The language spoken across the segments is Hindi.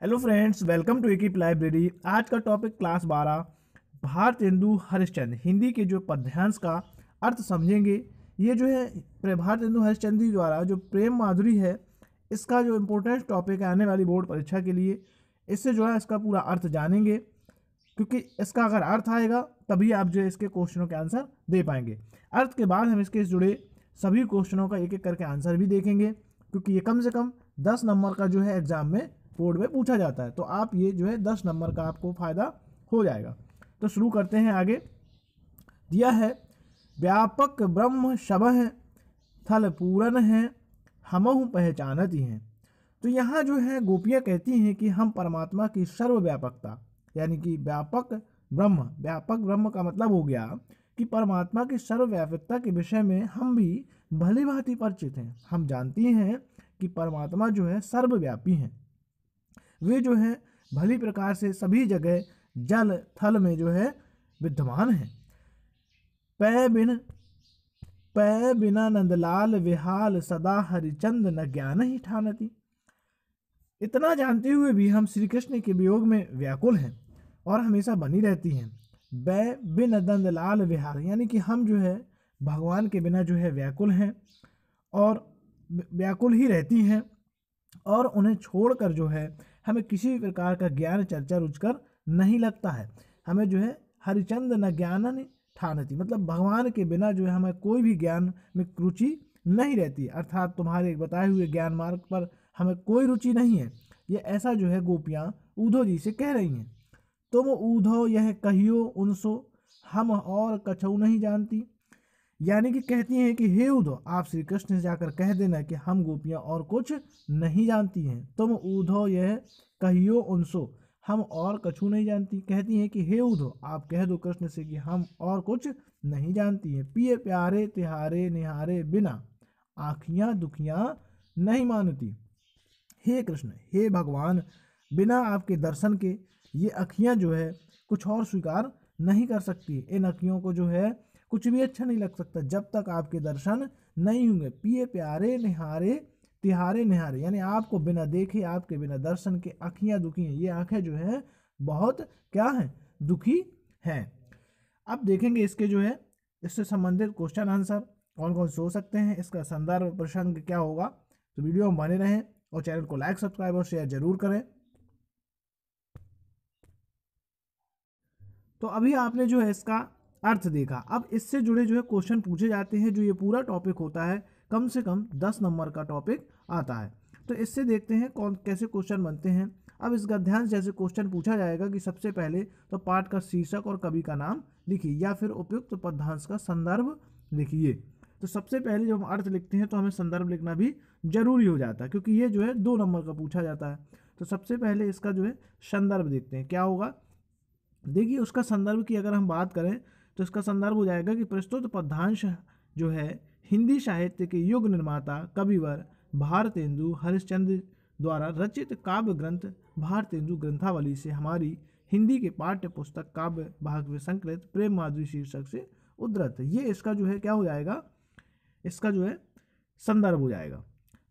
हेलो फ्रेंड्स, वेलकम टू एकीप लाइब्रेरी। आज का टॉपिक क्लास 12 भारतेंदु हरिश्चंद्र हिंदी के जो पद्यांश का अर्थ समझेंगे। ये जो है भारतेंदु हरिश्चंद्र द्वारा जो प्रेम माधुरी है, इसका जो इम्पोर्टेंट टॉपिक है आने वाली बोर्ड परीक्षा के लिए। इससे जो है इसका पूरा अर्थ जानेंगे, क्योंकि इसका अगर अर्थ आएगा तभी आप जो है इसके क्वेश्चनों के आंसर दे पाएंगे। अर्थ के बाद हम इसके जुड़े सभी क्वेश्चनों का एक एक करके आंसर भी देखेंगे, क्योंकि ये कम से कम 10 नंबर का जो है एग्जाम में बोर्ड में पूछा जाता है। तो आप ये जो है 10 नंबर का आपको फायदा हो जाएगा। तो शुरू करते हैं। आगे दिया है, व्यापक ब्रह्म शबह थल पूरन है, हमहु पहचानती हैं। तो यहाँ जो है गोपियाँ कहती हैं कि हम परमात्मा की सर्वव्यापकता यानी कि व्यापक ब्रह्म का मतलब हो गया कि परमात्मा की सर्वव्यापकता के विषय में हम भी भली भांति परिचित हैं। हम जानती हैं कि परमात्मा जो है सर्वव्यापी हैं। वे जो है भली प्रकार से सभी जगह जल थल में जो है विद्यमान हैं। पै बिना नंदलाल विहाल सदा हरिचंद न ज्ञान ही ठानती। इतना जानते हुए भी हम श्री कृष्ण के वियोग में व्याकुल हैं और हमेशा बनी रहती हैं। बै बिन नंदलाल विहार यानी कि हम जो है भगवान के बिना जो है व्याकुल हैं और व्याकुल ही रहती हैं, और उन्हें छोड़कर जो है हमें किसी भी प्रकार का ज्ञान चर्चा रुचकर नहीं लगता है। हमें जो है हरिचंद न ज्ञान ठानती, मतलब भगवान के बिना जो है हमें कोई भी ज्ञान में रुचि नहीं रहती, अर्थात तुम्हारे बताए हुए ज्ञान मार्ग पर हमें कोई रुचि नहीं है। ये ऐसा जो है गोपियाँ उद्धव जी से कह रही हैं। तुम उद्धव यह कहियो उनसो, हम और कछऊ नहीं जानती। यानी कि कहती हैं कि हे उद्धव, आप श्री कृष्ण से जाकर कह देना कि हम गोपियाँ और कुछ नहीं जानती हैं। तुम उद्धव यह कहियो उनसो, हम और कछु नहीं जानती। कहती हैं कि हे उद्धव, आप कह दो कृष्ण से कि हम और कुछ नहीं जानती हैं। पिए प्यारे तिहारे निहारे बिना, आँखियाँ दुखियाँ नहीं मानती। हे कृष्ण, हे भगवान, बिना आपके दर्शन के ये अखियाँ जो है कुछ और स्वीकार नहीं कर सकती। इन अखियों को जो है कुछ भी अच्छा नहीं लग सकता जब तक आपके दर्शन नहीं होंगे। पिए प्यारे निहारे तिहारे निहारे, यानी आपको बिना देखे, आपके बिना दर्शन के अखियाँ दुखी हैं। ये आंखें जो है बहुत क्या हैं, दुखी हैं। अब देखेंगे इसके जो है इससे संबंधित क्वेश्चन आंसर कौन कौन से हो सकते हैं, इसका संदर्भ प्रसंग क्या होगा। तो वीडियो में बने रहें और चैनल को लाइक सब्सक्राइब और शेयर जरूर करें। तो अभी आपने जो है इसका अर्थ देखा। अब इससे जुड़े जो है क्वेश्चन पूछे जाते हैं। जो ये पूरा टॉपिक होता है कम से कम 10 नंबर का टॉपिक आता है। तो इससे देखते हैं कौन कैसे क्वेश्चन बनते हैं। अब इस गद्यांश जैसे क्वेश्चन पूछा जाएगा कि सबसे पहले तो पाठ का शीर्षक और कवि का नाम लिखिए या फिर उपयुक्त पद्यांश का संदर्भ लिखिए। तो सबसे पहले जब हम अर्थ लिखते हैं तो हमें संदर्भ लिखना भी जरूरी हो जाता है, क्योंकि ये जो है 2 नंबर का पूछा जाता है। तो सबसे पहले इसका जो है संदर्भ देखते हैं क्या होगा। देखिए उसका संदर्भ की अगर हम बात करें तो इसका संदर्भ हो जाएगा कि प्रस्तुत पद्यांश जो है हिंदी साहित्य के युग निर्माता कविवर भारतेंदु हरिश्चंद्र द्वारा रचित काव्य ग्रंथ भारतेंदु ग्रंथावली से हमारी हिंदी के पाठ्य पुस्तक काव्य भाग में संकलित प्रेम माधुरी शीर्षक से उद्धृत। ये इसका जो है क्या हो जाएगा, इसका जो है संदर्भ हो जाएगा।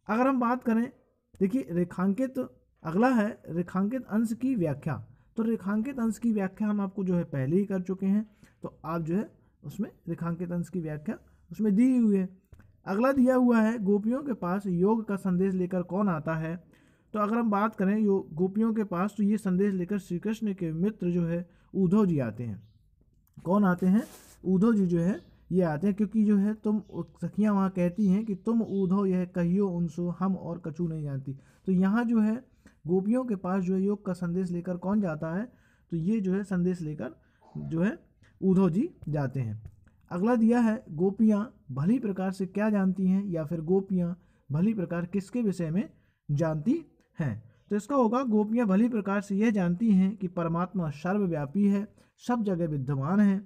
अगर हम बात करें, देखिए रेखांकित अगला है रेखांकित अंश की व्याख्या। तो रेखांकित अंश की व्याख्या हम आपको जो है पहले ही कर चुके हैं, तो आप जो है उसमें रेखांकित अंश की व्याख्या उसमें दी हुई है। अगला दिया हुआ है, गोपियों के पास योग का संदेश लेकर कौन आता है। तो अगर हम बात करें गोपियों के पास, तो ये संदेश लेकर श्री कृष्ण के मित्र जो है उद्धव जी आते हैं। कौन आते हैं, उद्धव जी जो है ये आते हैं, क्योंकि जो है तुम सखियाँ वहाँ कहती हैं कि तुम उद्धव यह कहियो उनसो, हम और कछु नहीं जानती। तो यहाँ जो है गोपियों के पास जो है योग का संदेश लेकर कौन जाता है, तो ये जो है संदेश लेकर जो है उद्धव जी जाते हैं। अगला दिया है, गोपियाँ भली प्रकार से क्या जानती हैं, या फिर गोपियाँ भली प्रकार किसके विषय में जानती हैं। तो इसका होगा, गोपियाँ भली प्रकार से यह जानती हैं कि परमात्मा सर्वव्यापी है, सब जगह विद्यमान है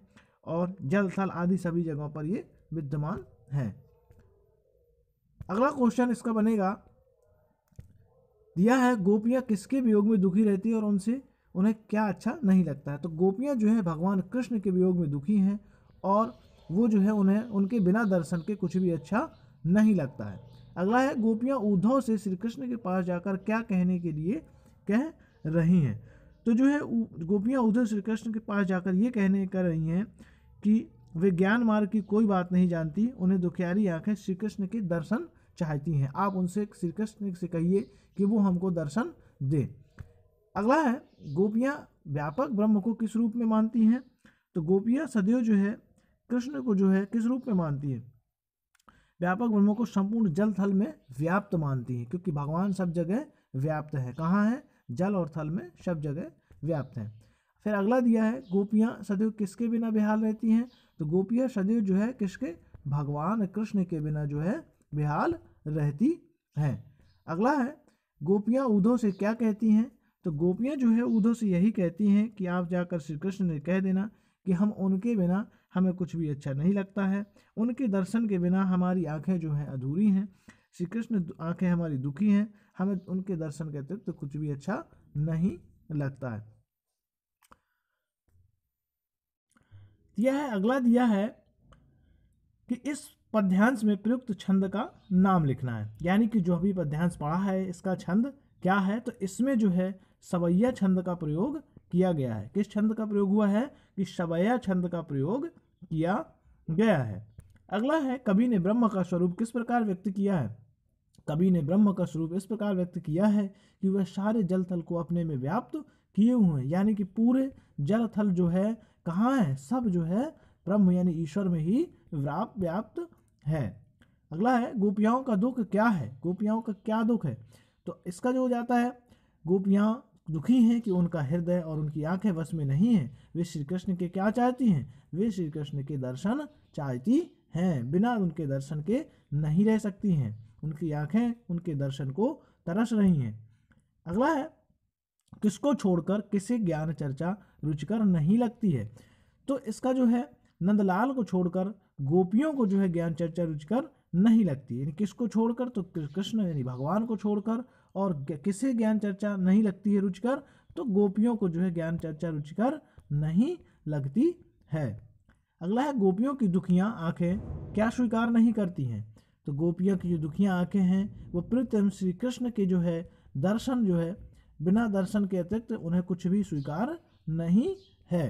और जल थल आदि सभी जगहों पर ये विद्यमान है। अगला क्वेश्चन इसका बनेगा, दिया है गोपियाँ किसके वियोग में दुखी रहती है और उन्हें क्या अच्छा नहीं लगता है। तो गोपियाँ जो है भगवान कृष्ण के वियोग में दुखी हैं और वो जो है उन्हें उनके बिना दर्शन के कुछ भी अच्छा नहीं लगता है। अगला है, गोपियाँ उद्धव से श्री कृष्ण के पास जाकर क्या कहने के लिए कह रही हैं। तो जो है गोपियाँ उधर श्री कृष्ण के पास जाकर ये कहने कर रही हैं कि वे ज्ञान मार्ग की कोई बात नहीं जानती, उन्हें दुखियारी आंखें श्री कृष्ण के दर्शन चाहती हैं। आप उनसे श्री कृष्ण से कहिए कि वो हमको दर्शन दे। अगला है गोपियाँ व्यापक ब्रह्म को किस रूप में मानती हैं। तो गोपियाँ सदैव जो है कृष्ण को जो है किस रूप में मानती है, व्यापक ब्रह्म को संपूर्ण जल थल में व्याप्त मानती है, क्योंकि भगवान सब जगह व्याप्त है। कहाँ है, जल और थल में सब जगह व्याप्त है। फिर अगला दिया है गोपियाँ सदैव किसके बिना बेहाल रहती हैं। तो गोपियाँ सदैव जो है किसके, भगवान कृष्ण के बिना जो है बेहाल रहती हैं। अगला है गोपियाँ उद्धव से क्या कहती हैं। तो गोपियाँ जो है उद्धव से यही कहती हैं कि आप जाकर श्री कृष्ण ने कह देना कि हम उनके बिना हमें कुछ भी अच्छा नहीं लगता है, उनके दर्शन के बिना हमारी आंखें जो हैं अधूरी हैं। श्री कृष्ण आंखें हमारी दुखी हैं, हमें उनके दर्शन के अतिरिक्त तो कुछ भी अच्छा नहीं लगता है। यह है अगला दिया है कि इस पद्यांश में प्रयुक्त छंद का नाम लिखना है, यानी कि जो अभी पद्यांश पढ़ा है इसका छंद क्या है। तो इसमें जो है सवैया छंद का प्रयोग किया गया है। किस छंद का प्रयोग हुआ है कि सवैया छंद का प्रयोग किया गया है। अगला है कवि ने ब्रह्म का स्वरूप किस प्रकार व्यक्त किया है। कवि ने ब्रह्म का स्वरूप इस प्रकार व्यक्त किया है कि वह सारे जल थल को अपने में व्याप्त किए हुए हैं, यानी कि पूरे जल थल जो है कहाँ है, सब जो है ब्रह्म यानी ईश्वर में ही व्याप्त है। अगला है गोपियाओं का दुख क्या है, गोपियाओं का क्या दुख है। तो इसका जो हो जाता है गोपियाँ दुखी हैं कि उनका हृदय और उनकी आंखें वश में नहीं है। वे श्री कृष्ण के क्या चाहती हैं, वे श्री कृष्ण के दर्शन चाहती हैं, बिना उनके दर्शन के नहीं रह सकती हैं। उनकी आंखें उनके दर्शन को तरस रही हैं। अगला है किसको छोड़कर किसे ज्ञान चर्चा रुचिकर नहीं लगती है। तो इसका जो है नंदलाल को छोड़कर गोपियों को जो है ज्ञान चर्चा रुचिकर नहीं लगती, यानी किसको छोड़कर, तो कृष्ण यानी भगवान को छोड़कर। और किसे ज्ञान चर्चा नहीं लगती है रुचिकर, तो गोपियों को जो है ज्ञान चर्चा रुचिकर नहीं लगती है। अगला है गोपियों की दुखियां आंखें क्या स्वीकार नहीं करती हैं। तो गोपियों की जो दुखियां आंखें हैं वो प्रीतम श्री कृष्ण के जो है दर्शन जो है बिना दर्शन के अतिरिक्त उन्हें कुछ भी स्वीकार नहीं है।